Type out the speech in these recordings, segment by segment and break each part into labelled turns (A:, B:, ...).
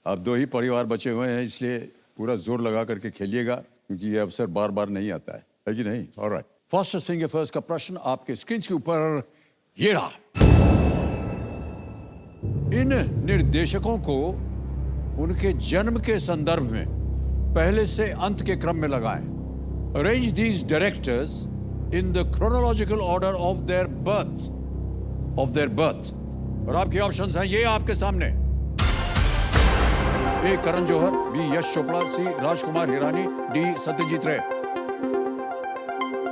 A: अब 2 ही परिवार बचे हुए हैं, इसलिए पूरा जोर लगा करके खेलिएगा, क्योंकि ये अवसर बार बार नहीं आता है कि नहीं? ऑलराइट, फर्स्ट फिंगर फर्स्ट का प्रश्न आपके स्क्रीन के ऊपर ये रहा। इन निर्देशकों को उनके जन्म के संदर्भ में पहले से अंत के क्रम में लगाएं। Arrange these directors in the chronological order of their birth. और आपके ऑप्शंस हैं ये आपके सामने। ए करण जौहर, बी यश चोपड़ा, सी राजकुमार हिरानी, डी सत्यजीत रे।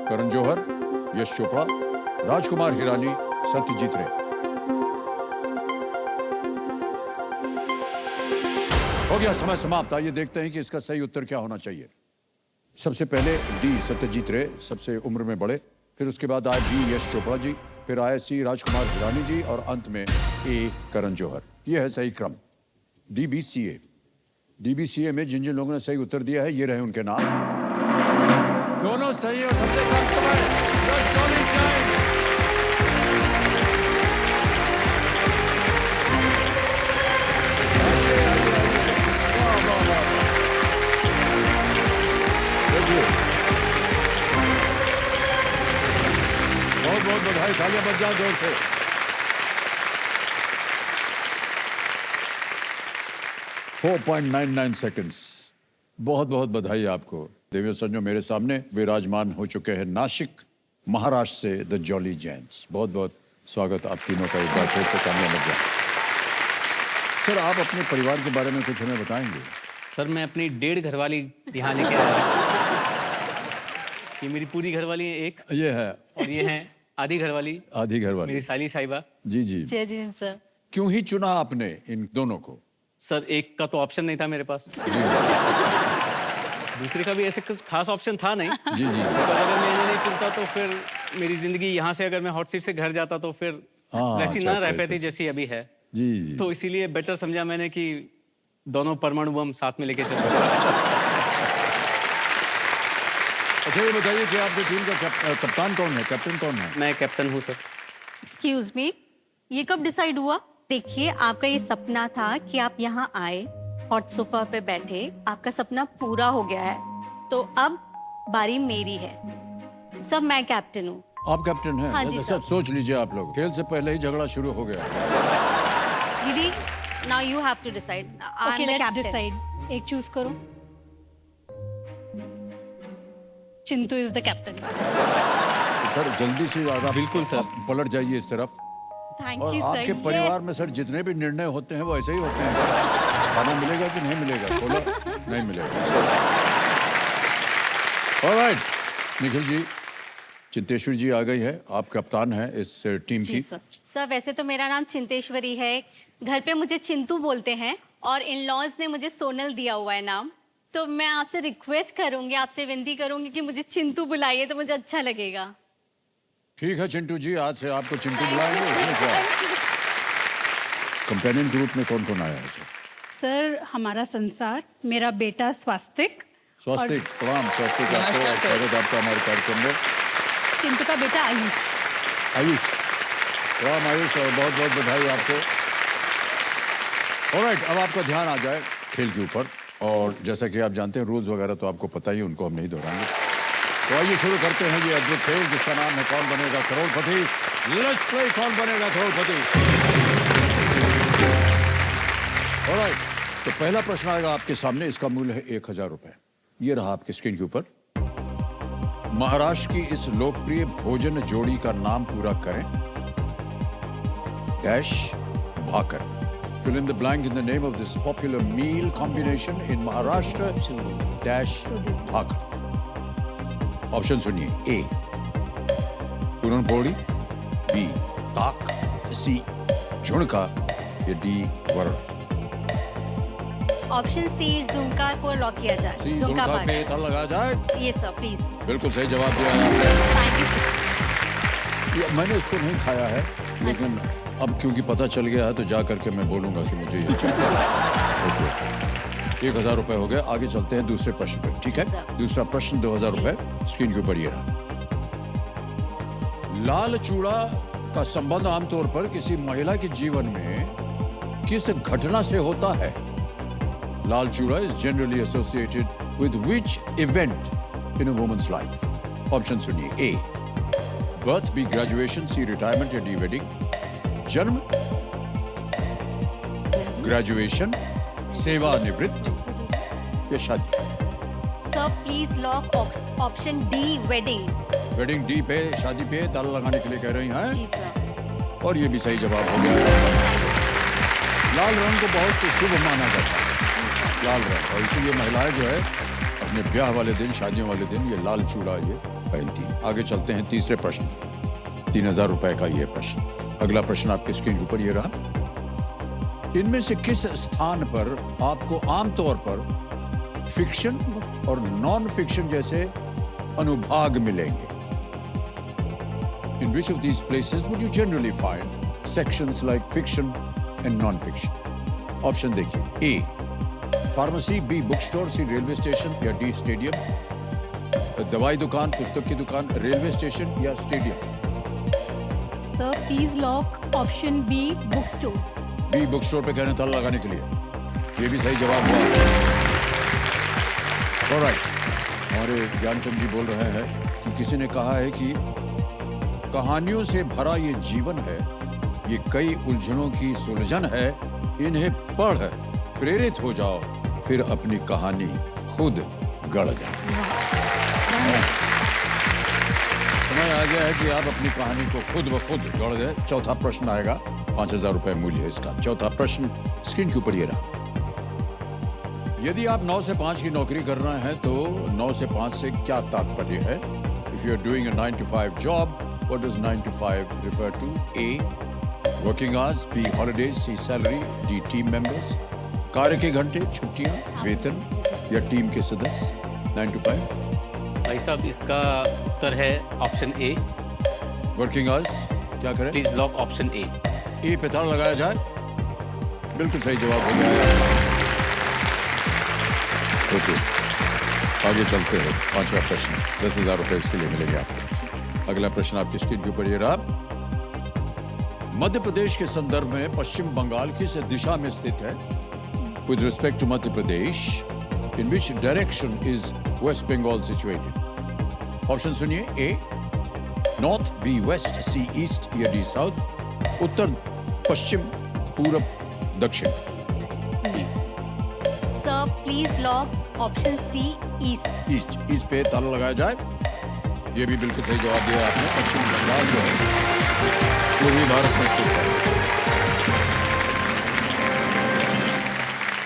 A: करण जौहर, यश चोपड़ा, राजकुमार हिरानी, सत्यजीत रे। हो गया समय समाप्त। आइए देखते हैं कि इसका सही उत्तर क्या होना चाहिए। सबसे पहले डी सत्यजीत रे, सबसे उम्र में बड़े, फिर उसके बाद आए बी यश चोपड़ा जी, फिर आए सी राजकुमार हिरानी जी और अंत में ए करण जौहर। यह है सही क्रम। डीबीसीए में जिन जिन लोगों ने सही उत्तर दिया है ये रहे उनके नाम। दोनों सही और सबसे कम समय। बहुत बहुत बधाई, तालियां बज जाओ जोर से। .99 सेकंड्स। बहुत बहुत बधाई आपको। देवियों संजो, मेरे सामने विराजमान हो चुके हैं नासिक महाराष्ट्र से द जॉली जैंट्स। बहुत बहुत स्वागत आप तीनों का, एक बार फिर से तालियां बज जाए। सर, आप अपने परिवार के बारे में कुछ हमें बताएंगे?
B: सर, मैं अपनी 1.5 घरवाली यहाँ लेके आया हूँ। ये मेरी पूरी घरवाली है एक,
A: ये है,
B: और ये है आधी घरवाली मेरी साली साहिबा।
A: जी जी।
C: जय जी सर।
A: क्यों ही चुना आपने इन दोनों को?
B: सर, एक का तो ऑप्शन नहीं था मेरे पास, दूसरे का भी ऐसे कुछ खास ऑप्शन था नहीं।
A: जी जी।
B: तो अगर मैं इन्हें नहीं चुनता तो फिर मेरी जिंदगी यहाँ से, अगर मैं हॉट सीट से घर जाता तो फिर वैसी ना रह पाती जैसी अभी है।
A: जी जी।
B: तो इसीलिए बेटर समझा मैंने कि दोनों परमाणु बम साथ में लेके चलते।
A: अच्छा, ये बताइए कि आपकी टीम का कप्तान कौन है, कैप्टन कौन है?
B: मैं कैप्टन हूँ सर।
C: एक्सक्यूज मी, ये कब डिसाइड हुआ? देखिए, आपका ये सपना था कि आप यहाँ आए, हॉट सोफा पे बैठे, आपका सपना पूरा हो गया है। तो अब बारी मेरी है। सब मैं कैप्टन हूँ।
A: आप कैप्टन हैं?
C: हाँ जी
A: सब सोच लीजिए आप लोग, खेल से पहले ही झगड़ा शुरू हो गया।
C: दीदी, now you have to decide.
D: Okay, let's decide. एक चूज करो। Chintu is the captain.
A: Sir, जल्दी से ज्यादा
B: बिल्कुल सर।
A: पलट जाइए इस तरफ।
C: थैंक
A: और
C: यू सर।
A: आपके परिवार में सर जितने भी निर्णय होते हैं वो ऐसे ही होते हैं। खाना मिलेगा कि नहीं मिलेगा? बोला नहीं मिलेगा। ऑलराइट, निखिल जी, चिंतेश्वरी जी आ गई है, आप कप्तान हैं इस टीम की।
C: सर, वैसे तो मेरा नाम चिंतेश्वरी है, घर पे मुझे चिंटू बोलते हैं और इन लॉज ने मुझे सोनल दिया हुआ है नाम। तो मैं आपसे रिक्वेस्ट करूंगी, आपसे विनती करूंगी कि मुझे चिंटू बुलाइए तो मुझे अच्छा लगेगा।
A: ठीक है चिंटू जी, आज से आपको चिंटू बुलाएंगे। इसमें क्या? कंपेनियन ग्रुप में कौन कौन आया है सर?
D: सर, हमारा संसार, मेरा बेटा स्वास्तिक।
A: स्वास्तिक, प्रणाम स्वास्तिक आपको, स्वागत आपका हमारे कार्यक्रम में।
D: चिंटू का बेटा आयुष।
A: आयुष, प्रणाम आयुष, और बहुत बहुत बधाई आपको। ऑलराइट, अब आपका ध्यान आ जाए खेल के ऊपर, और जैसा कि आप जानते हैं रूल्स वगैरह तो आपको पता ही, उनको हम नहीं दोहराएंगे। तो आइए शुरू करते हैं ये अद्भुत खेल जिसका नाम है कौन बनेगा करोड़पति। लेट्स प्ले कौन बनेगा करोड़पति। ऑलराइट, तो पहला प्रश्न आएगा आपके सामने, इसका मूल्य है 1000 रुपए। ये रहा आपके स्क्रीन के ऊपर। महाराष्ट्र की इस लोकप्रिय भोजन जोड़ी का नाम पूरा करें। Dash Bhaker. Fill in the blank in the name of this popular meal combination in Maharashtra. Dash bhakar. Option सुनिए। ए पुरणपोळी, बी ताक, सी झुणका, या डी वरण।
C: ऑप्शन सी झुमका को लॉक किया जाए।
A: सी झुणका पे था लगा जाए।
C: ये सर प्लीज।
A: बिल्कुल सही जवाब दिया है आपने।
C: Thank you sir.
A: मैंने इसको नहीं खाया है, लेकिन अब क्योंकि पता चल गया है तो जा करके मैं बोलूंगा कि मुझे ये चाहिए। ओके, 1000 रुपए हो गए। आगे चलते हैं दूसरे प्रश्न पे, ठीक है? दूसरा प्रश्न 2000 रुपए स्क्रीन के ऊपर ये रहा। लाल चूड़ा का संबंध आमतौर पर किसी महिला के जीवन में किस घटना से होता है? Lal Chura is generally associated with which event in a woman's life? Option सुनिए. A. Birth, B. Graduation, C. Retirement या D. Wedding. जन्म, ग्रेजुएशन, सेवानिवृत्ति या शादी.
C: Sir please lock option D wedding.
A: Wedding D पे, शादी पे ताला लगाने के लिए कह रही हैं.
C: जी सर.
A: और ये भी सही जवाब हो गया. लाल रंग को बहुत शुभ माना जाता है. लाल रंग, और इसीलिए महिलाएं जो है अपने ब्याह वाले दिन, शादियों वाले दिन ये लाल चूड़ा ये पहनती हैं. आगे चलते हैं तीसरे प्रश्न. 3000 रुपए का ये प्रश्न. अगला प्रश्न आपके स्क्रीन के ऊपर ये रहा. इनमें से किस स्थान पर आपको आमतौर पर फिक्शन और नॉन फिक्शन जैसे अनुभाग मिलेंगे? In which of these places would you generally find sections like fiction and non-fiction? Option देखिए. A. Pharmacy, B. Bookstore, C. Railway station या D. Stadium. दवाई दुकान, पुस्तक की दुकान, रेलवे स्टेशन या stadium.
D: Sir please lock option B book stores.
A: B book store पे कहने ताला लगाने के लिए. ये भी सही जवाब हुआ. ऑलराइट. हमारे ज्ञानचंद जी बोल रहे हैं कि किसी ने कहा है कि कहानियों से भरा ये जीवन है, ये कई उलझनों की सुलझन है, इन्हें पढ़ प्रेरित हो जाओ, फिर अपनी कहानी खुद गढ़ जाओ. समय आ गया है कि आप अपनी कहानी को खुद ब खुद गढ़ दें. चौथा प्रश्न आएगा. 5000 रुपए मूल्य है इसका. चौथा प्रश्न स्क्रीन के ऊपर ये रहा. यदि आप 9 से 5 की नौकरी कर रहे हैं तो 9 से 5 से क्या तात्पर्य है? If you are doing a 9 to 5 job, what does 9 to 5 refer to? A. Working hours, B. Holidays, C. Salary, D. Team members. कार्य के घंटे, छुट्टियां, वेतन या टीम के सदस्य. 9 to 5.
B: भाई साहब इसका उत्तर है ऑप्शन ए.
A: वर्किंग आवर्स क्या करें?
B: Please lock option A.
A: A पे ताला लगाया जाए. बिल्कुल सही जवाब हो गया. ओके, आगे चलते हैं. पांचवा प्रश्न. 10,000 रुपए इसके लिए मिलेंगे आपको. अगला प्रश्न आपकी स्क्रीन के ऊपर ये रहा. मध्य प्रदेश के संदर्भ में पश्चिम बंगाल किस दिशा में स्थित है? With respect to Madhya Pradesh, in which direction is West Bengal situated? Option सुनिए. A. North, B. West, C. East या D. South. उत्तर, पश्चिम, पूरब, दक्षिण.
C: Sir please lock option C east.
A: East. East पे ताला लगाया जाए. ये भी बिल्कुल सही जवाब दिया आपने. पश्चिम बंगाल जो है पूर्वी भारत में स्थित है.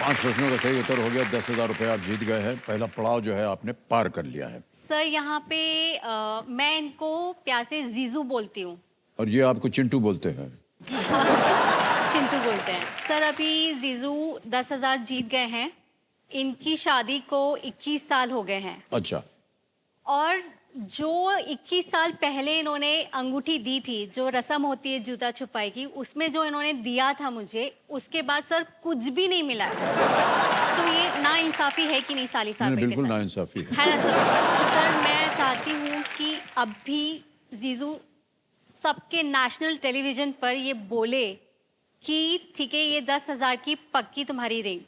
A: 5 प्रश्नों का सही उत्तर हो गया. 10,000 रुपए आप जीत गए हैं. पहला पड़ाव जो है आपने पार कर लिया है.
C: सर यहाँ पे मैं इनको प्यार से जीजू बोलती हूँ.
A: और ये आपको चिंटू बोलते हैं.
C: चिंटू बोलते हैं. सर अभी जीजू 10,000 जीत गए हैं. इनकी शादी को 21 साल हो गए हैं.
A: अच्छा.
C: और जो 21 साल पहले इन्होंने अंगूठी दी थी, जो रस्म होती है जूता छुपाई की, उसमें जो इन्होंने दिया था मुझे, उसके बाद सर कुछ भी नहीं मिला. तो ये नाइंसाफी है कि नहीं साली साहब?
A: बिल्कुल नाइंसाफी है
C: ना सर? तो सर मैं चाहती हूँ कि अब भी जीजू सबके नेशनल टेलीविजन पर ये बोले कि ठीक है, ये 10,000 की पक्की तुम्हारी रिंग.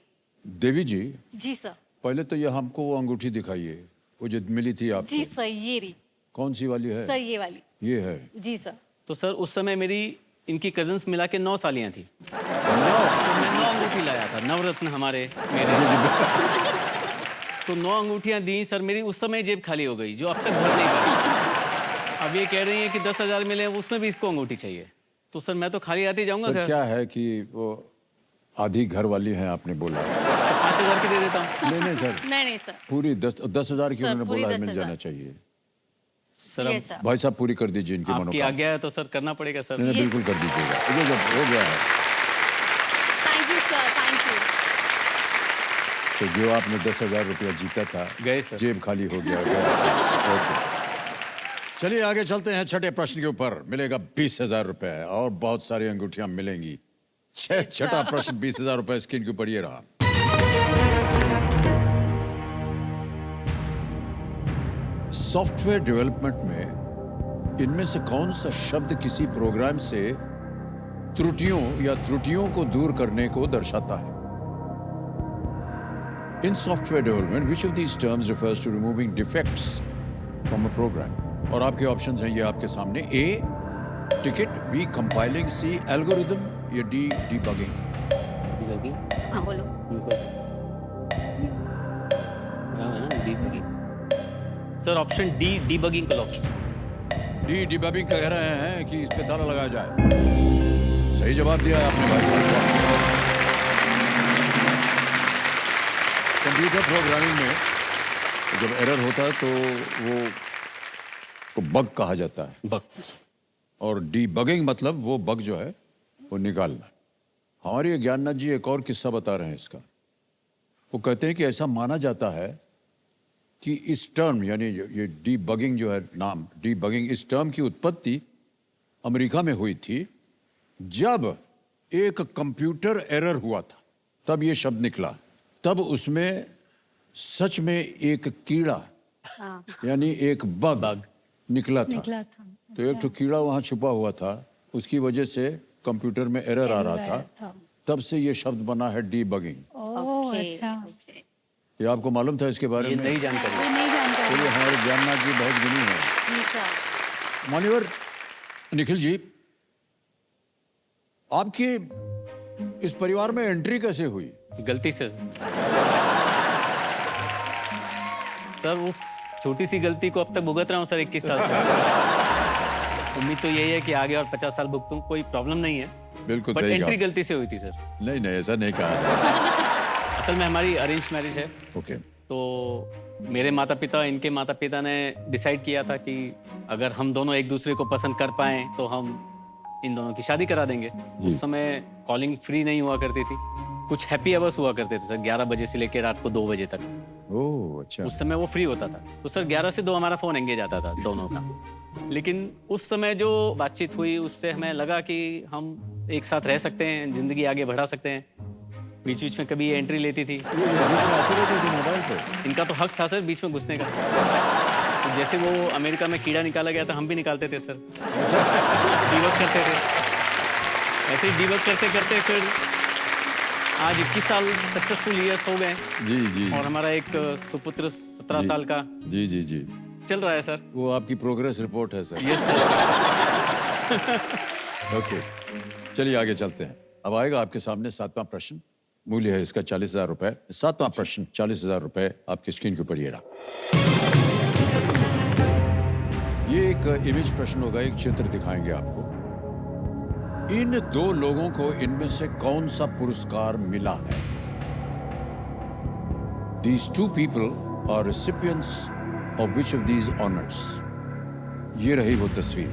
A: देवी जी,
C: जी सर.
A: पहले तो ये हमको वो अंगूठी दिखाइए, वो जो मिली थी आपको.
C: जी सर, ये रही.
A: कौन सी वाली है?
C: सर ये वाली.
A: ये है.
C: जी सर.
B: तो सर उस समय मेरी इनकी कजन्स मिला के 9 सालियां थी. तो मैं 9 अंगूठी लाया था. नवरत्न हमारे मेरे. तो 9 अंगूठियां दी सर. मेरी उस समय जेब खाली हो गई, जो अब तक भर नहीं पाई. अब ये कह रही है कि 10,000 मिले, उसमें भी इसको अंगूठी चाहिए. तो सर मैं तो खाली आती जाऊंगा
A: सर
B: घर.
A: क्या है कि वो आधी घर वाली हैं आपने बोला.
B: सर 5,000 की दे देता हूँ.
A: नहीं सर,
C: नहीं सर.
A: पूरी 10,000 की
C: सर,
A: उन्होंने
C: पूरी
A: बोला मिल
C: 10,000.
A: जाना चाहिए.
B: सर
C: ये
B: अब
C: सर.
A: भाई साहब पूरी कर दीजिए इनकी
B: आपकी
A: मनोकामना.
B: आज्ञा है तो सर करना पड़ेगा सर.
A: नहीं, बिल्कुल कर दीजिएगा. ये जब हो गया है
C: thank you sir. Thank you.
A: तो जो आपने 10,000 रुपया जीता था,
B: गए सर.
A: जेब खाली हो गया. ओके, चलिए आगे चलते हैं. छठे प्रश्न के ऊपर मिलेगा 20,000 रुपए और बहुत सारी अंगूठियां मिलेंगी. छठा प्रश्न 20,000 रुपए स्क्रीन के ऊपर ये रहा. सॉफ्टवेयर डेवलपमेंट में इनमें से कौन सा शब्द किसी प्रोग्राम से त्रुटियों या त्रुटियों को दूर करने को दर्शाता है? In software development, which of these terms refers to removing defects from a program? और आपके ऑप्शंस हैं ये आपके सामने. A, ticket. B, compiling. C, algorithm. या D, debugging.
C: हाँ बोलो.
B: सर ऑप्शन डी डीबगिंग को लॉक कीजिए.
A: D, debugging कह रहे हैं कि इस पे ताला लगाया जाए. सही जवाब दिया है आपने भाई साहब. कंप्यूटर प्रोग्रामिंग में जब एरर होता है तो वो को बग कहा जाता है.
B: बग.
A: और डीबगिंग मतलब वो बग जो है वो निकालना. हमारे ज्ञाननाथ जी एक और किस्सा बता रहे हैं इसका. वो कहते हैं कि ऐसा माना जाता है कि इस टर्म यानी ये डीबगिंग जो है नाम डीबगिंग, इस टर्म की उत्पत्ति अमेरिका में हुई थी जब एक कंप्यूटर एरर हुआ था. तब ये शब्द निकला. तब उसमें सच में एक कीड़ा यानी एक बग निकला था.
D: निकला था.
A: तो एक तो कीड़ा वहाँ छुपा हुआ था, उसकी वजह से कंप्यूटर में एरर आ रहा था. तब से ये शब्द बना है डीबगिंग.
D: ओह अच्छा.
A: ये आपको मालूम था इसके बारे
B: ये
A: में?
B: नई जानकारी.
D: ये नहीं जानकारी.
A: तो ये हमारे ज्ञाननाथ जी बहुत गुणी हैं. मान्यवर निखिल जी, आपकी इस परिवार में एंट्री कैसे हुई?
B: गलती से. सर उस छोटी सी गलती को अब तक भुगत रहा हूँ सर 21 साल से. उम्मीद तो यही है कि आगे और 50 साल भुगतूं, कोई प्रॉब्लम नहीं है.
A: बिल्कुल
B: बट
A: सही
B: एंट्री
A: कहा.
B: गलती से हुई थी सर.
A: नहीं नहीं ऐसा नहीं कहा.
B: असल में हमारी अरेंज मैरिज है.
A: ओके.
B: तो मेरे माता पिता इनके माता पिता ने डिसाइड किया था कि अगर हम दोनों एक दूसरे को पसंद कर पाएं तो हम इन दोनों की शादी करा देंगे. उस समय कॉलिंग फ्री नहीं हुआ करती थी. कुछ हैप्पी आवर्स हुआ करते थे सर 11 बजे से लेकर रात को 2 बजे तक.
A: ओह अच्छा.
B: उस समय वो फ्री होता था. तो सर 11 से 2 हमारा फोन एंगेज आता था दोनों का. लेकिन उस समय जो बातचीत हुई उससे हमें लगा कि हम एक साथ रह सकते हैं, जिंदगी आगे बढ़ा सकते हैं. बीच बीच में कभी ये एंट्री लेती थी.
A: ये बीच में आते रहते थे मोबाइल पे.
B: इनका तो हक था सर बीच में घुसने का. तो जैसे वो अमेरिका में कीड़ा निकाला गया था हम भी निकालते थे सर. डीबग करते थे. ऐसे ही डीबग करते करते फिर आज 21 साल सक्सेसफुल ईयर्स हो गए.
A: जी जी.
B: और हमारा एक सुपुत्र 17 साल का
A: जी जी जी.
B: चल रहा है सर.
A: वो आपकी प्रोग्रेस रिपोर्ट है सर.
B: Yes sir.
A: ओके, चलिए आगे चलते हैं. अब आएगा आपके सामने 7वां प्रश्न. मूल्य है इसका 40,000 रुपए. 7वां प्रश्न 40,000 रुपए आपकी स्क्रीन के ऊपर ये रहा. ये एक इमेज प्रश्न होगा. एक चित्र दिखाएंगे आपको. इन 2 लोगों को इनमें से कौन सा पुरस्कार मिला है? These 2 people are recipients of which of these honors? ये रही वो तस्वीर.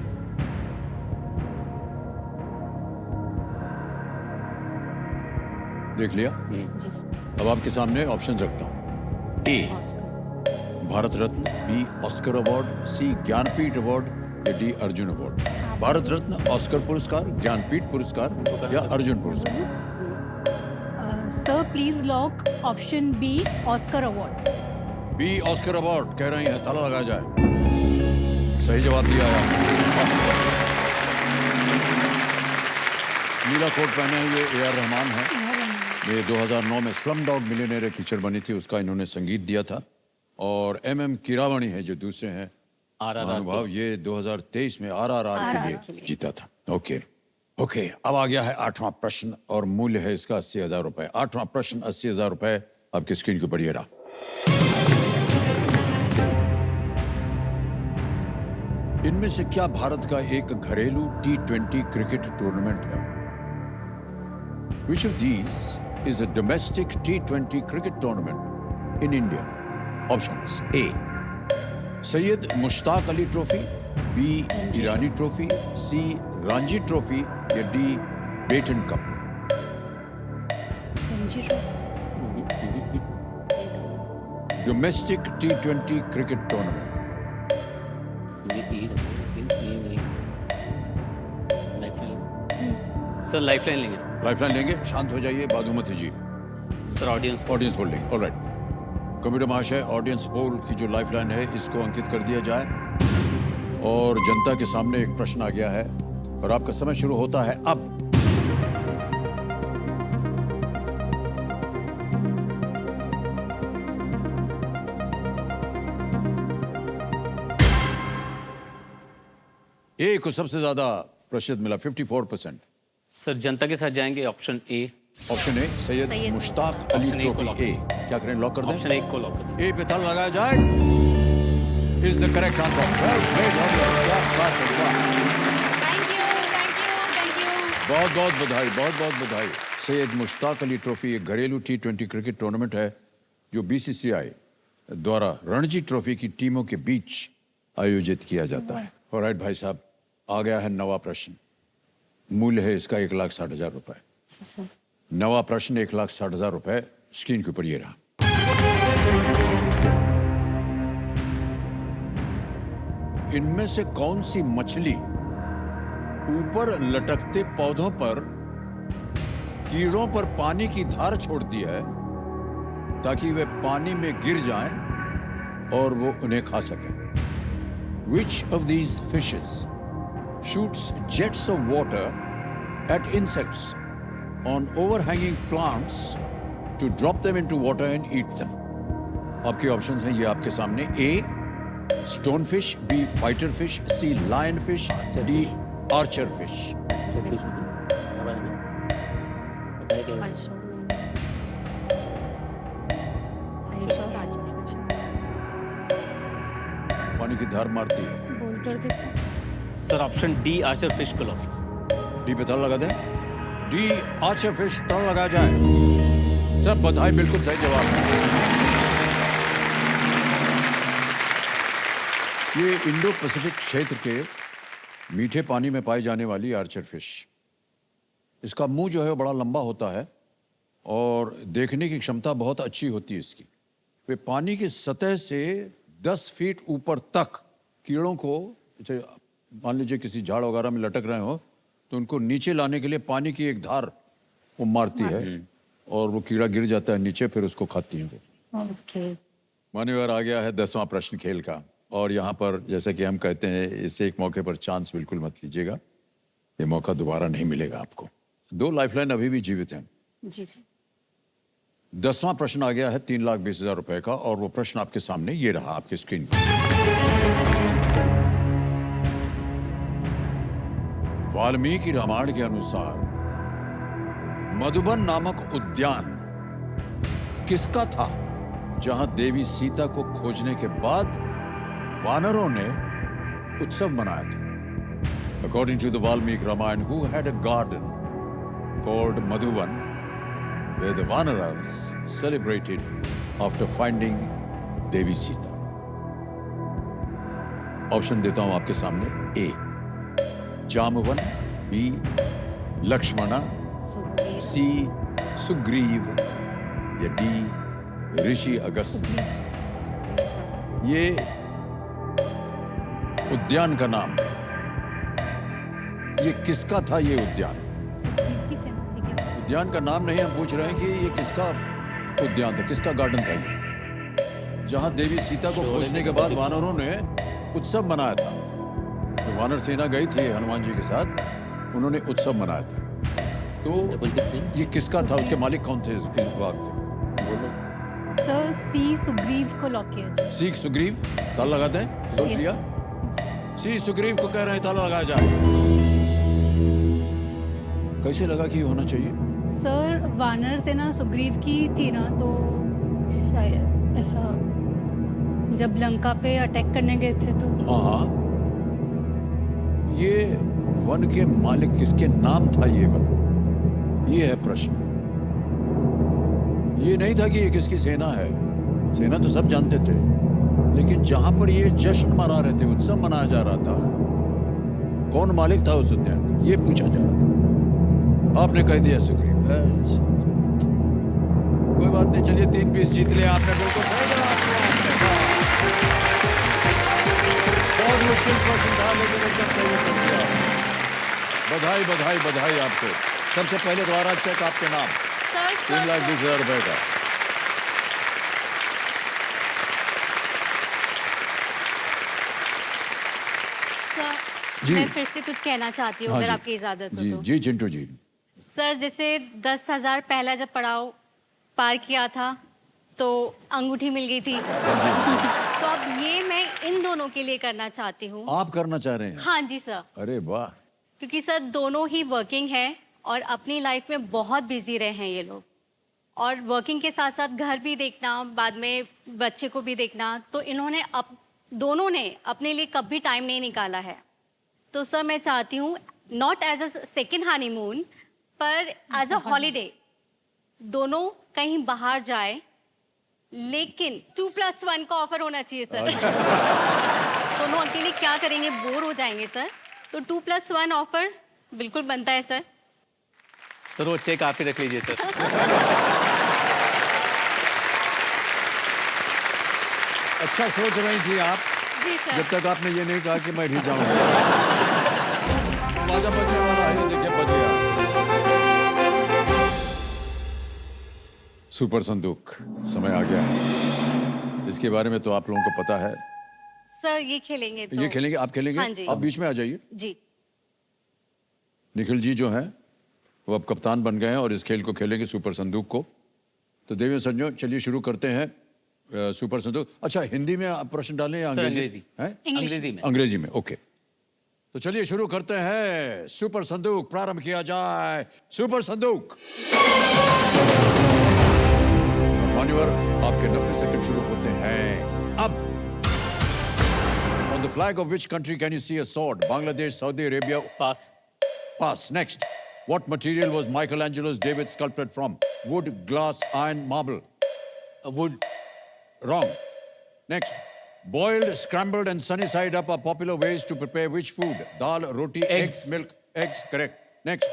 A: देख लिया? अब आपके सामने ऑप्शन रखता हूं. A Bharat Ratna, B Oscar award, C Jnanpith award या D Arjuna award. Bharat Ratna, Oscar पुरस्कार, ज्ञानपीठ पुरस्कार या अर्जुन पुरस्कार.
D: Sir please lock option B Oscar awards.
A: B Oscar award कह रही हैं. ताला लगाया जाए. सही जवाब दिया है. नीला कोट पहने हैं ये AR रहमान है. ये 2009 में स्लम डॉग मिलियनेयर एक पिक्चर बनी थी, उसका इन्होंने संगीत दिया था. और MM कीरावणी है जो दूसरे हैं महानुभाव, ये 2023 में RRR के लिए जीता था. Okay okay. अब आ गया है 8वां प्रश्न और मूल्य है इसका 80,000 रुपए. 8वां प्रश्न 80,000 रुपए आपकी स्क्रीन के ऊपर ये रहा. इनमें से क्या भारत का एक घरेलू T20 क्रिकेट टूर्नामेंट है? Which of these is a domestic T20 cricket tournament in India? Options: A. Syed Mushtaq Ali Trophy, B. Irani Trophy, C. Ranji Trophy या D. Baton Cup. Domestic T20 cricket tournament.
B: Sir lifeline लेंगे sir.
A: Lifeline लेंगे. शांत हो जाइए. बादुमती जी.
B: Sir audience
A: audience poll लेंगे. Alright. Computer महाशय, audience poll की जो लाइफलाइन है इसको अंकित कर दिया जाए. और जनता के सामने एक प्रश्न आ गया है और आपका समय शुरू होता है अब. को सबसे ज्यादा प्रतिशत मिला 54%।
B: सर जनता के साथ जाएंगे option A.
A: Option A Syed
C: Syed
A: Mushtaq Ali
B: option A को
A: ट्रॉफी ए। क्या करें, लॉक कर दें?
B: ऑप्शन ए को लॉक कर दीजिए।
A: ए पे ताला लगाया जाए। Is the correct answer.
C: Thank you, thank you, thank you.
A: बहुत बहुत बधाई, बहुत बहुत बधाई। सैयद मुश्ताक अली ट्रॉफी एक घरेलू T20 क्रिकेट टूर्नामेंट है जो BCCI द्वारा रणजी ट्रॉफी की टीमों के बीच आयोजित किया जाता है। ऑलराइट भाई साहब, आ गया है नवा प्रश्न। मूल्य है इसका 1,60,000 रुपए।
C: सर
A: नवा प्रश्न 1,60,000 रुपए। स्क्रीन के ऊपर ये रहा। इनमें से कौन सी मछली ऊपर लटकते पौधों पर कीड़ों पर पानी की धार छोड़ती है ताकि वे पानी में गिर जाएं और वो उन्हें खा सकें? Which of these fishes shoots jets of water at insects on overhanging plants to drop them into water and eat them? आपके ऑप्शंस हैं ये आपके सामने। A stone fish, B fighter fish, C lion fish, D archer fish. पानी की धार मारती है।
C: बोल कर देखो।
B: Sir option D archer fish को लॉक कीजिए।
A: डी पे ताला लगा दें। डी आर्चर फिश, ताला लगाया जाए। सब बधाई, बिल्कुल सही जवाब है। ये इंडो पैसिफिक क्षेत्र के मीठे पानी में पाई जाने वाली आर्चर फिश। इसका मुंह जो है वो बड़ा लंबा होता है और देखने की क्षमता बहुत अच्छी होती है इसकी। वे पानी की सतह से 10 फीट ऊपर तक कीड़ों को, जैसे मान लीजिए किसी झाड़ वगैरह में लटक रहे हो तो उनको नीचे लाने के लिए पानी की एक धार वो मारती है और वो कीड़ा गिर जाता है नीचे, फिर उसको खाती है।
C: ओके।
A: मान्यवर, आ गया है 10वां प्रश्न खेल का। और यहाँ पर जैसे कि हम कहते हैं, इस एक मौके पर चांस बिल्कुल मत लीजिएगा, ये मौका दोबारा नहीं मिलेगा आपको। 2 लाइफलाइन अभी भी जीवित हैं।
C: जी सर।
A: 10वां प्रश्न आ गया है 3,20,000 रुपए का और वो प्रश्न आपके सामने ये रहा आपकी स्क्रीन पर। वाल्मीकि रामायण के अनुसार मधुबन नामक उद्यान किसका था जहां देवी सीता को खोजने के बाद वानरों ने उत्सव मनाया था? According to the Valmiki Ramayana, who had a garden called Madhuban where the Vanaras celebrated after finding Devi Sita? Option देता हूं आपके सामने। ए जामवन, बी लक्ष्मणा, सी सुग्रीव या डी ऋषि अगस्त। ये उद्यान का नाम, ये किसका था? ये उद्यान, उद्यान का नाम नहीं हम पूछ रहे हैं कि ये किसका उद्यान था, किसका गार्डन था ये, जहां देवी सीता को खोजने के बाद वानरों ने उत्सव मनाया था। तो वानर सेना गई थी हनुमान जी के साथ, उन्होंने उत्सव मनाया था। तो ये किसका था, उसके मालिक कौन थे इस बाग के?
D: सर सी सुग्रीव को लॉक किया जाए।
A: सी सुग्रीव, ताला लगाते हैं? सोच
D: Yes.
A: लिया? सी सुग्रीव को कह रहे हैं ताला लगाया जाए। कैसे लगा कि ये होना चाहिए?
D: सर वानर सेना सुग्रीव की थी ना, तो शायद ऐसा जब लंका पे अटैक करने गए थे तो।
A: हाँ, ये वन के मालिक किसके नाम था ये वन? ये है प्रश्न। ये नहीं था कि ये किसकी सेना है, सेना तो सब जानते थे, लेकिन जहां पर ये जश्न मना रहे थे, उत्सव मनाया जा रहा था, कौन मालिक था उस उद्यान का, ये पूछा जा रहा। आपने कह दिया सुग्रीव। कोई बात नहीं, चलिए 3-20 जीत लिया आपने, बिल्कुल सही जवाब दिया आपने। बहुत मुश्किल प्रश्न था लेकिन एकदम सही उत्तर दिया। बधाई बधाई बधाई आपको। सबसे पहले दोबारा चेक आपके नाम,
C: सर
A: 3,20,000 रुपए का। जी।
C: मैं फिर से कुछ कहना चाहती हूँ,
A: हाँ
C: अगर
A: जी।
C: आपकी इजाजत हो
A: जी
C: तो।
A: जी चिंटू जी।
C: सर जैसे 10,000 पहला जब पड़ाव पार किया था तो अंगूठी मिल गई थी। तो तो अब ये मैं इन दोनों के लिए करना चाहती हूँ।
A: आप करना चाह रहे हैं?
C: हाँ जी सर,
A: अरे वाह।
C: क्योंकि सर दोनों ही वर्किंग हैं और अपनी लाइफ में बहुत बिजी रहे हैं ये लोग, और वर्किंग के साथ साथ घर भी देखना, बाद में बच्चे को भी देखना, तो इन्होंने दोनों ने अपने लिए कभी टाइम नहीं निकाला है। तो सर मैं चाहती हूँ not as a second honeymoon, पर एज अ हॉलीडे दोनों कहीं बाहर जाए, लेकिन 2+1 का ऑफर होना चाहिए सर। दोनों अकेले क्या करेंगे, बोर हो जाएंगे सर, तो 2+1 ऑफर बिल्कुल बनता है सर।
B: सर वो चेक आप ही रख लीजिए सर।
A: अच्छा सोच रही थी आप,
C: जी सर।
A: जब तक आपने ये नहीं कहा कि मैं भी जाऊंगा। बाजा बजने वाला है, ये देखिए बज गया। सुपर संदूक समय आ गया है। इसके बारे में तो आप लोगों को पता है।
C: सर ये खेलेंगे तो?
A: ये खेलेंगे, आप खेलेंगे?
C: हाँ जी।
A: आप बीच में आ जाइए।
C: जी।
A: निखिल जी जो हैं वो अब कप्तान बन गए हैं और इस खेल को खेलेंगे, सुपर संदूक को। तो देवी संजो, चलिए शुरू करते हैं सुपर संदूक। अच्छा, हिंदी में आप प्रश्न डालें या
B: सर
A: अंग्रेजी?
B: अंग्रेजी। अंग्रेजी में।
A: अंग्रेजी में, ओके। तो चलिए शुरू करते हैं। सुपर संदूक प्रारंभ किया जाए। सुपर संदूक। मान्यवर, आपके 90 सेकंड शुरू होते हैं अब। On the flag of which country can you see a sword? Bangladesh, Saudi Arabia.
B: Pass.
A: Pass. Next. What material was Michelangelo's David sculpted from? Wood, glass, iron, marble.
B: Would.
A: Wrong. Next. Boiled, scrambled, and sunny side up are popular ways to prepare which food? Dal, roti, eggs, milk, eggs. Correct. Next.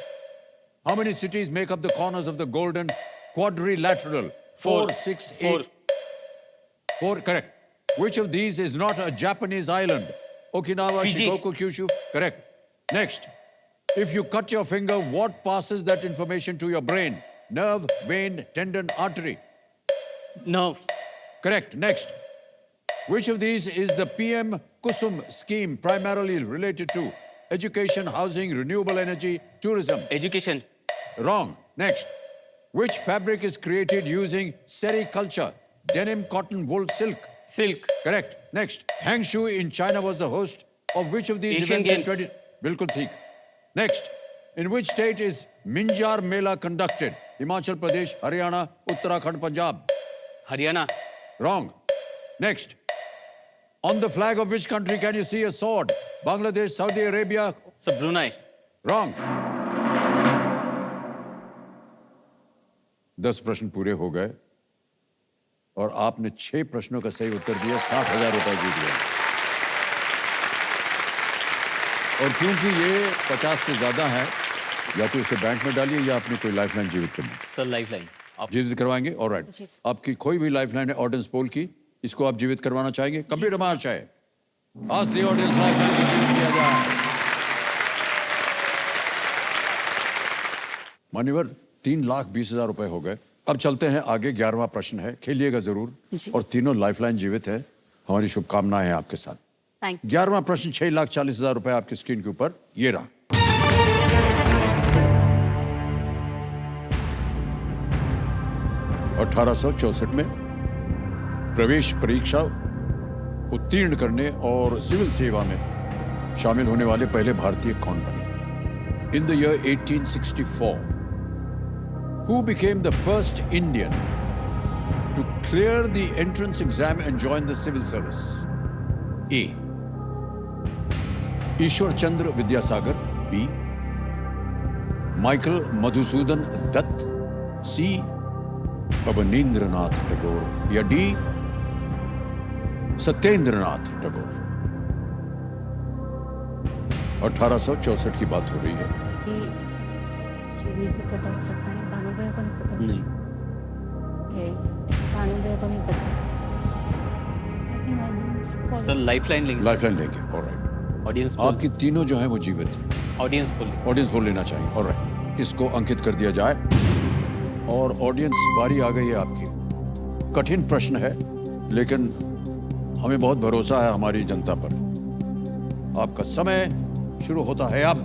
A: How many cities make up the corners of the golden quadrilateral? 4, 6, 8. 4. Correct. Which of these is not a Japanese island? Okinawa,
B: Fiji.
A: Shikoku, Kyushu. Correct. Next. If you cut your finger, what passes that information to your brain? Nerve, vein, tendon, artery.
B: No.
A: Correct. Next. Which of these is the PM Kusum scheme primarily related to? Education, housing, renewable energy, tourism.
B: Education.
A: Wrong. Next. Which fabric is created using sericulture? Denim, cotton, wool, silk.
B: Silk.
A: Correct. Next. Hangzhou in China was the host of which of these
B: Asian
A: events in
B: Games.
A: 20... बिल्कुल ठीक. Next. In which state is Minjar Mela conducted? Himachal Pradesh, Haryana, Uttarakhand, Punjab.
B: Haryana.
A: Wrong. Next. On the flag of which country can you see a sword? Bangladesh, Saudi Arabia.
B: सब Brunei.
A: Wrong. 10 प्रश्न पूरे हो गए और आपने 6 प्रश्नों का सही उत्तर दिया। 60,000 रुपए जीत गए। और क्योंकि ये 50 से ज्यादा है, या तो इसे बैंक में डालिए या अपनी कोई लाइफलाइन जीवित करनी।
B: Sir lifeline. आप
A: जीवित करवाएंगे? ऑलराइट।
C: जी सर।
A: आपकी कोई भी लाइफलाइन है ऑडियंस पोल की, इसको आप जीवित करवाना चाहेंगे? कंप्यूटर मार्च है। आज दी ऑडियंस लाइफलाइन जीवित किया जाए। मान्यवर, 3,20,000 रुपए हो गए। अब चलते हैं आगे। 11वां प्रश्न है, खेलिएगा जरूर।
C: जी।
A: और तीनों लाइफलाइन जीवित है। हमारी शुभकामनाएं हैं आपके साथ।
C: Thank you.
A: 11वां प्रश्न 6,40,000 रुपए आपकी स्क्रीन के ऊपर, ये रहा। (1864) में प्रवेश परीक्षा उत्तीर्ण करने और सिविल सेवा में शामिल होने वाले पहले भारतीय कौन बने? In the year 1864, who became the first Indian to clear the entrance exam and join the civil service? A. Ishwar Chandra Vidyasagar. B. Michael Madhusudan Dutt. C. Abanindranath Tagore. या D. सत्येंद्रनाथ टैगोर। 1864 की बात हो रही है।
C: ये भी पता हो सकता है, भानुभैया को नहीं पता।
B: नहीं।
C: भानुभैया को नहीं पता।
B: सर लाइफलाइन लेंगे।
A: लाइफलाइन लेंगे, ऑलराइट।
B: ऑडियंस
A: आपकी तीनों जो हैं वो जीवित हैं।
B: Audience poll.
A: ऑडियंस पोल लेना चाहेंगे, ऑलराइट। इसको अंकित कर दिया जाए और ऑडियंस बारी आ गई है आपकी। कठिन प्रश्न है, लेकिन हमें बहुत भरोसा है हमारी जनता पर। आपका समय शुरू होता है अब।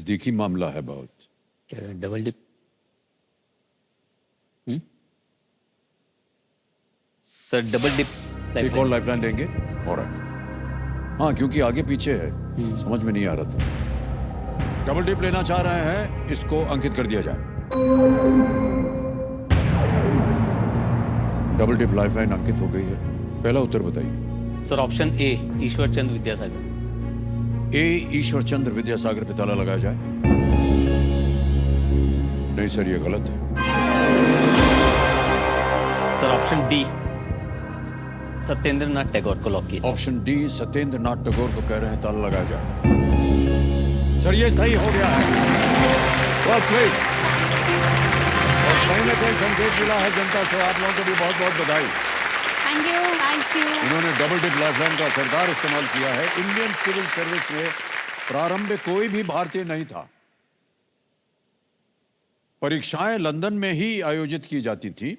A: नजदीकी मामला है बहुत।
B: क्या double dip? Sir double dip
A: एक और लाइफलाइन लेंगे और हाँ, क्योंकि आगे पीछे है, समझ में नहीं आ रहा था। डबल डिप लेना चाह रहे हैं, इसको अंकित कर दिया जाए। डबल डिप लाइफलाइन अंकित हो गई है। पहला उत्तर बताइए।
B: Sir option A Ishwar Chandra Vidyasagar.
A: ए ईश्वर चंद्र विद्यासागर पे ताला लगाया जाए। नहीं सर, ये गलत है।
B: Sir option D Satyendra Nath Tagore को लॉक कीजिए।
A: ऑप्शन डी सत्येंद्र नाथ टैगोर को कह रहे हैं, ताला लगाया जाए। सर ये सही हो गया है। Well played. और कहीं ना कहीं संकेत मिला है जनता से। आप लोगों को भी बहुत बहुत बधाई।
C: Thank you, thank you.
A: इन्होंने डबल डिप लाइफलाइन का असरदार इस्तेमाल किया है। इंडियन सिविल सर्विस में प्रारंभ में कोई भी भारतीय नहीं था। परीक्षाएं लंदन में ही आयोजित की जाती थी,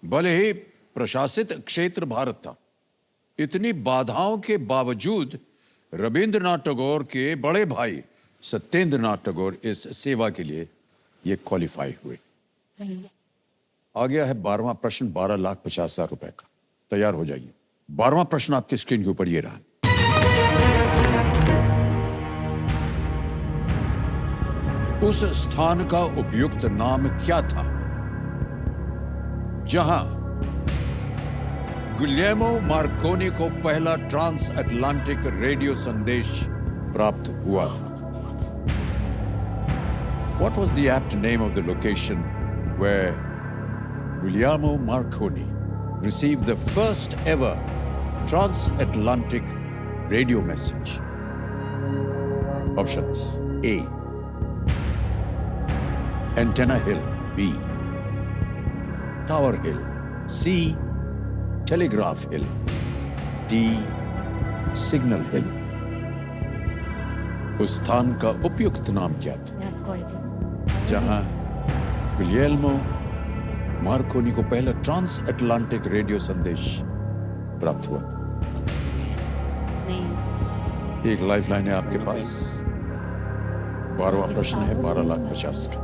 A: भले ही प्रशासित क्षेत्र भारत था। इतनी बाधाओं के बावजूद रविंद्रनाथ टैगोर के बड़े भाई सत्येंद्र नाथ टैगोर इस सेवा के लिए ये क्वालिफाई हुए। आ गया है 12वां प्रश्न, 12,50,000 रुपए का। तैयार हो जाइए। 12वां प्रश्न आपकी स्क्रीन के ऊपर ये रहा। उस स्थान का उपयुक्त नाम क्या था जहां गुलियर्मो मार्कोनी को पहला ट्रांस अटलांटिक रेडियो संदेश प्राप्त हुआ था? What was the apt name of the location where Guglielmo Marconi received the first ever transatlantic radio message? Options: A. Antenna Hill. B. Tower Hill. C. Telegraph Hill. D. Signal Hill. उस स्थान का उपयुक्त नाम क्या था जहां Guillermo Markovnikov को पहला ट्रांस अटलांटिक रेडियो संदेश प्राप्त हुआ था?
C: नहीं।
A: एक लाइफलाइन है आपके पास। 12वां प्रश्न है 12,50,000 का।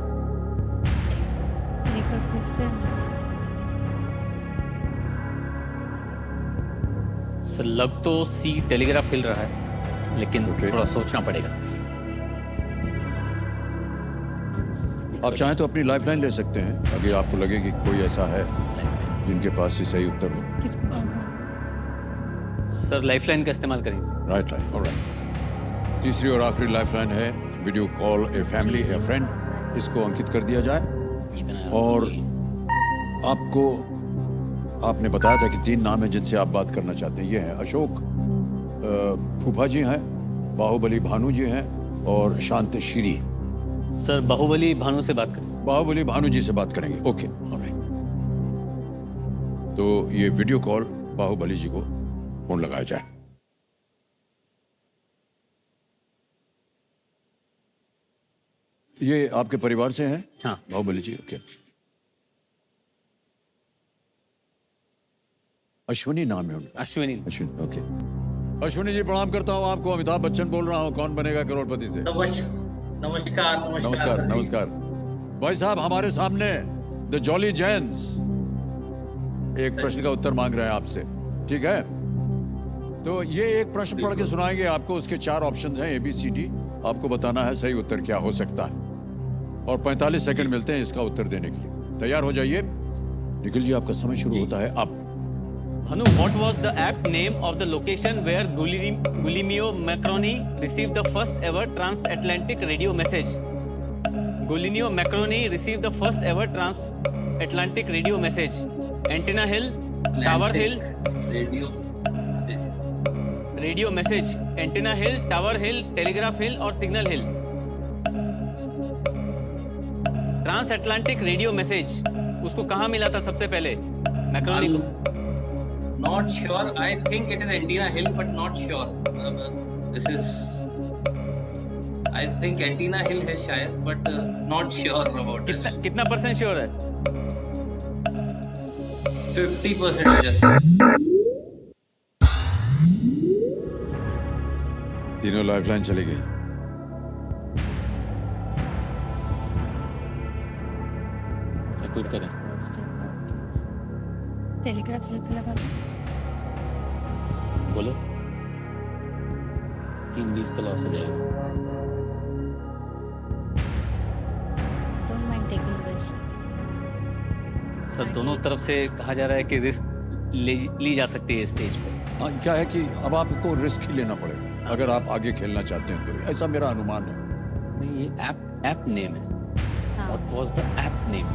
B: सर लग तो सी टेलीग्राफ हिल रहा है, लेकिन थोड़ा सोचना पड़ेगा।
A: आप चाहें तो अपनी लाइफलाइन ले सकते हैं, अगर आपको लगे कि कोई ऐसा है जिनके पास ही सही उत्तर हो।
B: सर लाइफलाइन का इस्तेमाल करिए।
A: Right right, alright. तीसरी और आखिरी लाइफलाइन है video call a family A friend. इसको अंकित कर दिया जाए। और आपने बताया था कि 3 नाम हैं जिनसे आप बात करना चाहते हैं। ये हैं अशोक फूफा जी हैं, बाहुबली भानु जी हैं और शांत श्री।
B: सर बाहुबली भानु से बात करें।
A: बाहुबली भानु जी से बात करेंगे। Okay, alright. तो ये वीडियो कॉल बाहुबली जी को फोन लगाया जाए। ये आपके परिवार से हैं?
B: हाँ।
A: बाहुबली जी, ओके। अश्विनी नाम है उनका।
B: अश्विनी।
A: अश्विनी, ओके। अश्विनी जी प्रणाम करता हूँ आपको। अमिताभ बच्चन बोल रहा हूँ, कौन बनेगा करोड़पति से।
E: नमस्कार।
A: नमस्कार नमस्कार। भाई साहब, हमारे सामने द जॉली जेंट्स एक प्रश्न का उत्तर मांग रहे हैं आपसे, ठीक है? तो ये एक प्रश्न पढ़ के सुनाएंगे आपको। उसके 4 ऑप्शन हैं ABCD। आपको बताना है सही उत्तर क्या हो सकता है, और 45 सेकंड मिलते हैं इसका उत्तर देने के लिए। तैयार हो जाइए। निखिल जी, आपका समय शुरू होता है अब।
B: Hanu, what was the apt name of the location where Guglielmo Marconi received the first ever transatlantic radio message? Guglielmo Marconi received the first ever transatlantic radio message. Antenna Hill, Tower Hill, radio message. Antenna Hill, Tower Hill, Telegraph Hill और Signal Hill. Transatlantic radio message उसको कहाँ मिला था सबसे पहले? Marconi को?
E: Not sure. I think it is Antenna Hill, but not sure. This is. I think Antenna Hill है शायद, but not sure about it.
B: कितना % श्योर है?
E: 50% just.
A: तीनों लाइफलाइन चली गई।
B: क्विट करें।
D: टेलीग्राफ हिल पे लगा दो।
B: बोलो 3-20 पे लॉस हो जाएगा।
C: Don't mind taking risk.
B: Sir दोनों तरफ से कहा जा रहा है कि रिस्क ली जा सकती है स्टेज पे।
A: क्या है कि अब आपको रिस्क ही लेना पड़ेगा अगर आप आगे खेलना चाहते हैं तो, ऐसा मेरा अनुमान है।
B: नहीं, ये ऐप नेम है। What was the app name?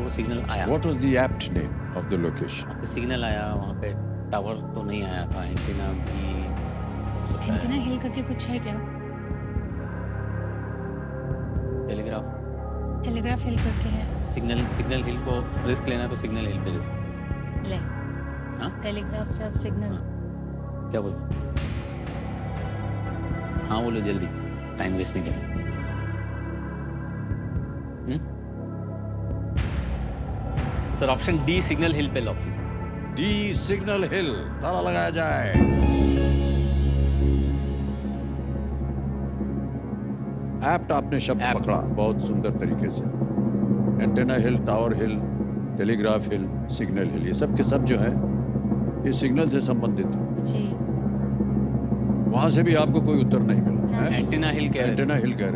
B: वो सिग्नल आया,
A: What was the apt name of the location?
B: Signal आया वहाँ पे, टावर तो नहीं आया था, एंटीना भी हो सकता
D: एंटीना
B: है,
D: हिल करके कुछ है क्या?
B: टेलीग्राफ
D: टेलीग्राफ हिल करके है।
B: सिग्नल हिल को रिस्क लेना है तो सिग्नल हिल पे रिस्क।
C: ले
B: हाँ
C: टेलीग्राफ से सिग्नल।
B: क्या बोलते? हाँ बोलो जल्दी, टाइम वेस्ट नहीं करें। सर ऑप्शन डी सिग्नल हिल पे लॉक।
A: डी सिग्नल हिल, ताला लगाया जाए। एप्ट आपने शब्द
B: Apt.
A: पकड़ा बहुत सुंदर तरीके से। एंटेना हिल, टावर हिल, टेलीग्राफ हिल, सिग्नल हिल, ये सब के सब जो है ये सिग्नल से संबंधित है।
C: जी
A: वहां से भी आपको कोई उत्तर नहीं मिला है?
B: एंटीना हिल कह रहे थे।
A: एंटेना हिल कह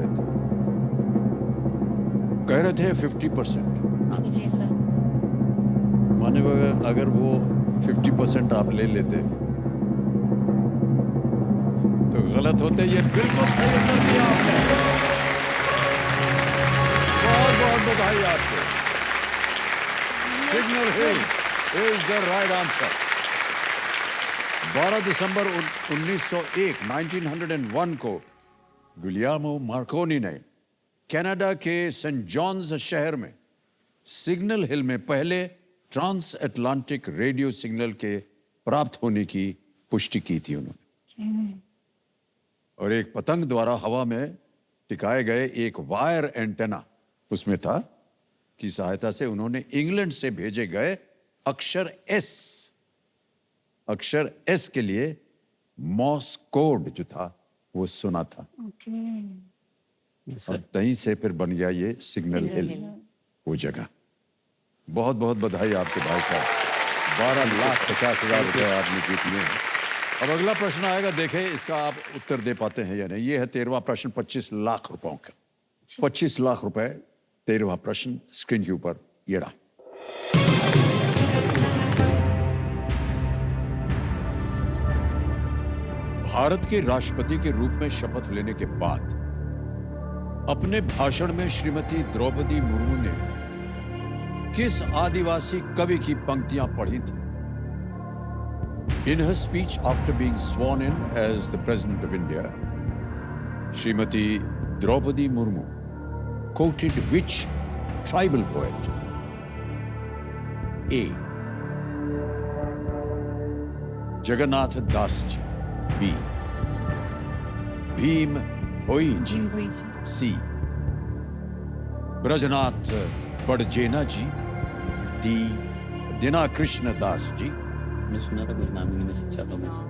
A: रहे थे 50%।
C: जी सर।
A: माने अगर वो 50% आप ले लेते तो गलत होते। ये बिल्कुल सही उत्तर दिया आपने। बहुत बहुत बधाई आपको। Signal hill is the right answer. 12 दिसंबर 1901 को गुलियार्मो मार्कोनी ने कनाडा के सेंट जॉन्स शहर में सिग्नल हिल में पहले ट्रांस अटलांटिक रेडियो सिग्नल के प्राप्त होने की पुष्टि की थी उन्होंने। और एक पतंग द्वारा हवा में टिकाए गए एक वायर एंटेना उसमें था की सहायता से उन्होंने इंग्लैंड से भेजे गए अक्षर एस के लिए मॉस कोड जो था वो सुना था। और तहीं से फिर बन गया ये सिग्नल हिल वो जगह। बहुत बहुत बधाई आपके भाई साहब। 12,50,000 रुपए आपने जीत लिए। अब अगला प्रश्न आएगा, देखें इसका आप उत्तर दे पाते हैं या नहीं। ये है 13वां प्रश्न 25 लाख रुपयों का। 25 लाख रुपए 13वां प्रश्न स्क्रीन के ऊपर ये रहा। भारत के राष्ट्रपति के रूप में शपथ लेने के बाद अपने भाषण में श्रीमती द्रौपदी मुर्मू ने किस आदिवासी कवि की पंक्तियां पढ़ी थी? In her speech after being sworn in as the President of India, Srimati Draupadi Murmu quoted which tribal poet? A. Jagannath Das ji. B. Bhim Bhoi ji. C. Brajnath Badjena ji. D. Dina Krishna Das ji.
B: मैं सुना था कुछ नाम ही नहीं सकता लोगों में से।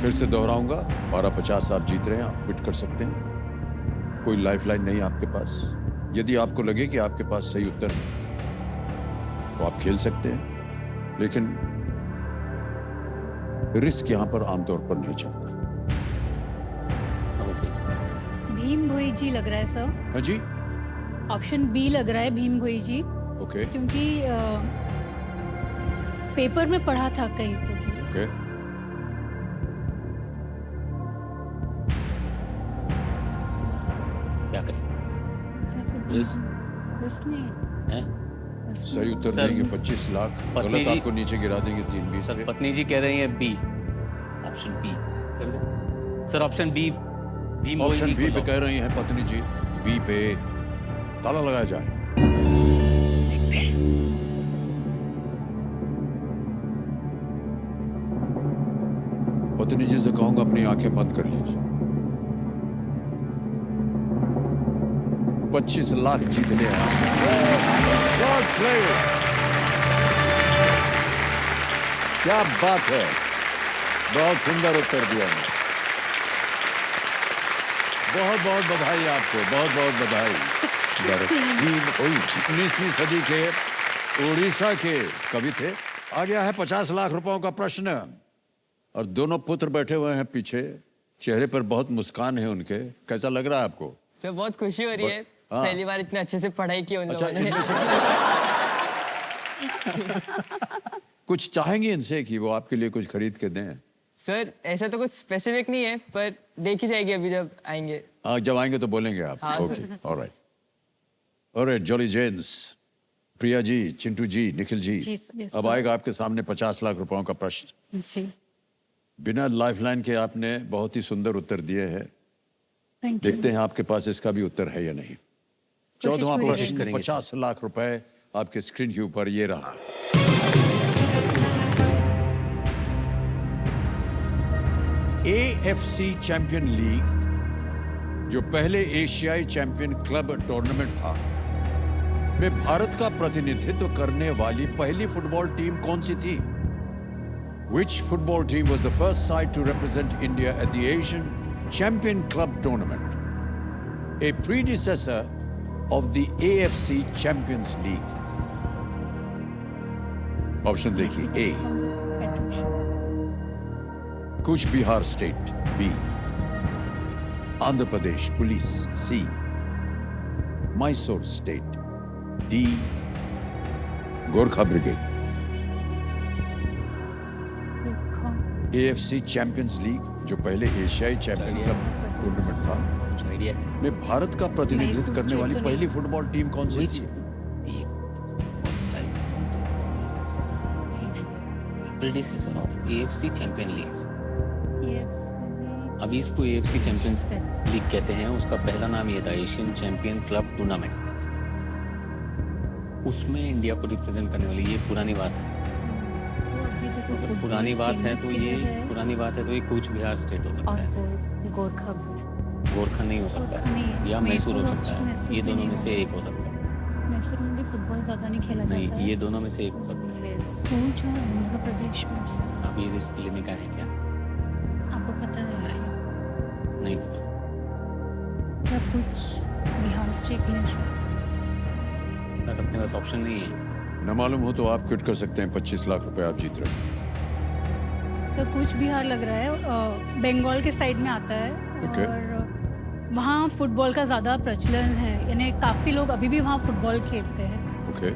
A: फिर से दोहराऊंगा, 12,50 आप जीत रहे हैं, आप क्विट कर सकते हैं। कोई लाइफलाइन नहीं आपके पास। यदि आपको लगे कि आपके पास सही उत्तर है तो आप खेल सकते हैं, लेकिन रिस्क यहां पर आमतौर पर नहीं चलता।
D: भीम भोई जी लग रहा है सर।
A: हाँ जी,
D: ऑप्शन बी लग रहा है, भीम भोई जी,
A: ओके
D: क्योंकि पेपर में पढ़ा था कहीं तो।
A: ओके।
B: क्या करें?
D: रिस्क नहीं
B: हैं?
A: सही उत्तर
B: सर,
A: देंगे 25 लाख,
B: पत्नी
A: गलत
B: जी-
A: आपको नीचे गिरा देंगे 3-20
B: सर
A: पे।
B: पत्नी जी कह रही है B, option B. Sir option B, Bhim Bhoi
A: option
B: जी
A: बी
B: को
A: पे
B: lock।
A: कह रही हैं पत्नी जी, बी पे ताला लगाया जाए। पत्नी जी से कहूंगा अपनी आंखें बंद कर लीजिए। 25 लाख जीतने हैं आप। God play। क्या बात है, बहुत सुंदर उत्तर दिया है। बहुत बहुत बधाई आपको, बहुत बहुत बधाई। 19वीं सदी के उड़ीसा के कवि थे। आ गया है 50 लाख रुपयों का प्रश्न और दोनों पुत्र बैठे हुए हैं पीछे, चेहरे पर बहुत मुस्कान है उनके। कैसा लग रहा है आपको?
F: सर बहुत खुशी हो रही है,
A: हाँ।
F: पहली बार इतने अच्छे से पढ़ाई की उन
A: अच्छा,
F: लोगों ने।
A: इनमें से कुछ चाहेंगे इनसे कि वो आपके लिए कुछ खरीद के दें?
F: सर ऐसा तो कुछ स्पेसिफिक नहीं है, पर देखी जाएगी अभी जब आएंगे।
A: जब आएंगे तो बोलेंगे आप।
F: हाँ,
A: okay, all right, all right. Jolly Jens, Priya ji, Chintu ji, Nikhil ji,
C: जी, सर, यस,
A: अब
C: सर।
A: आएगा आपके सामने 50 लाख रुपयों का प्रश्न।
C: जी,
A: बिना लाइफलाइन के आपने बहुत ही सुंदर उत्तर दिए हैं।
D: Thank you.
A: देखते हैं आपके पास इसका भी उत्तर है या नहीं। 14वां
D: पूरी
A: प्रश्न,
B: करेंगे।
A: 50 लाख रुपए आपके स्क्रीन के ऊपर ये रहा। AFC चैंपियन लीग, जो पहले एशियाई चैंपियन क्लब टूर्नामेंट था, में भारत का प्रतिनिधित्व करने वाली पहली फुटबॉल टीम कौन सी थी? Which football team was the first side to represent India at the Asian Champion Club Tournament, a predecessor of the AFC Champions League? Option देखिए। A, Cooch Behar state, B, Andhra Pradesh police, C, Mysore state, D, Gorkha brigade. AFC champions league, जो पहले एशियाई champion club tournament था,
B: कुछ idea है?
A: में भारत का प्रतिनिधित्व करने वाली पहली फुटबॉल टीम कौन सी थी?
B: predecessor of AFC Champion League। अभी इसको AFC चैंपियंस लीग कहते हैं। उसका पहला नाम ये था एशियन चैंपियन क्लब टूर्नामेंट। उसमें इंडिया को रिप्रेजेंट करने वाली, ये पुरानी बात है। अगर पुरानी बात है तो ये कूच बिहार स्टेट हो सकता
C: और
B: है,
C: वो गोरखा।
B: गोरखा नहीं हो सकता
D: गोरखा नहीं
B: है,
D: है।
B: या मैसूर हो
D: मैसूर
B: सकता है।
D: मैसूर
B: ये दोनों
D: नहीं
B: में
D: है।
B: से एक हो सकता है।
D: मैसूर में भी फुटबॉल ज़्यादा नहीं खेला जाता
B: नहीं,
D: है।
B: ये दोनों में से एक हो सकता है।
D: कूच और आंध्र प्रदेश में से।
B: अभी रिस्क लेने का है क्या?
D: आपको पता है?
B: नहीं पता।
D: या कुछ बिहार स्टेट है ऐसा।
B: बट अपने पास ऑप्शन नहीं है।
A: न मालूम हो तो आप क्विट कर सकते हैं। 25 लाख रुपए आप जीत रहे हैं।
D: तो कुछ बिहार लग रहा है, बंगाल के साइड में आता है।
A: Okay.
D: और वहाँ फुटबॉल का ज़्यादा प्रचलन है, यानी काफ़ी लोग अभी भी वहाँ फुटबॉल खेलते हैं।
A: ओके,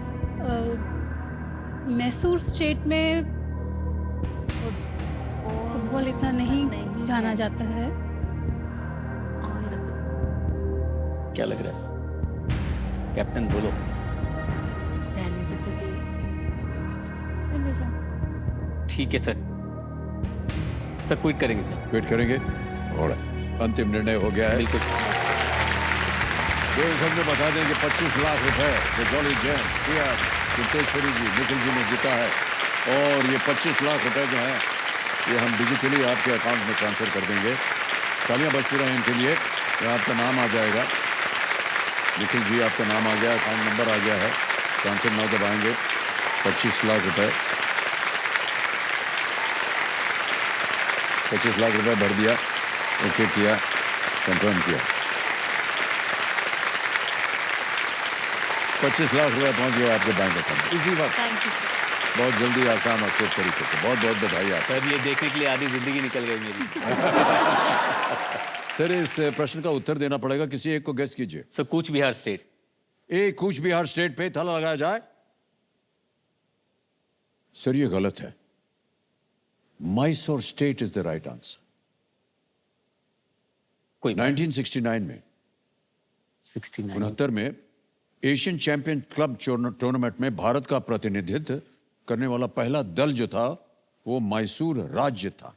D: मैसूर स्टेट में फुटबॉल इतना नहीं जाना जाता है।
B: क्या लग रहा है कैप्टन? बोलो। ठीक है सर, सर क्विट करेंगे सर।
A: क्विट करेंगे। ऑलराइट, अंतिम निर्णय हो गया है।
B: बिल्कुल सर।
A: ये सबने बता दें कि 25 लाख रुपए जो जॉली जेम्स, प्रिया, चिंतेश्वरी जी, निखिल जी ने जीता है। और ये 25 लाख रुपए जो हैं, ये हम डिजिटली आपके अकाउंट में ट्रांसफर कर देंगे। तालियां बजती रहें इनके लिए। यहाँ आपका नाम आ जाएगा। निखिल जी, आपका नाम आ गया, अकाउंट नंबर आ गया है। ट्रांसफर ना दबाएंगे। 25 लाख रुपए, 25 लाख रुपए भर दिया, ओके किया, कंफर्म किया। 25 लाख रुपए पहुंच गया आपके बैंक अकाउंट इसी वक्त।
C: Thank you sir.
A: बहुत जल्दी, आसान और सेफ तरीके से। बहुत बहुत बधाई आप।
B: सर ये देखने के लिए आधी जिंदगी निकल गई मेरी।
A: सर, इस प्रश्न का उत्तर देना पड़ेगा। किसी एक को गेस कीजिए।
B: Sir Cooch Behar state.
A: ए, कूच बिहार स्टेट पे ताला लगाया जाए। सर, ये गलत है। Mysore state is the right answer.
B: कोई
A: 1969 में,
B: 69
A: 69 में एशियन चैंपियन क्लब टूर्नामेंट में भारत का प्रतिनिधित्व करने वाला पहला दल जो था वो मैसूर राज्य था।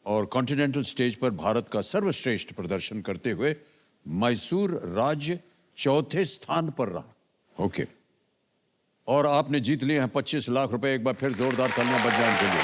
A: और कॉन्टिनेंटल स्टेज पर भारत का सर्वश्रेष्ठ प्रदर्शन करते हुए मैसूर राज्य चौथे स्थान पर रहा। ओके, और आपने जीत लिए हैं 25 लाख रुपए। एक बार फिर जोरदार तालियां बज जाएं इनके लिए।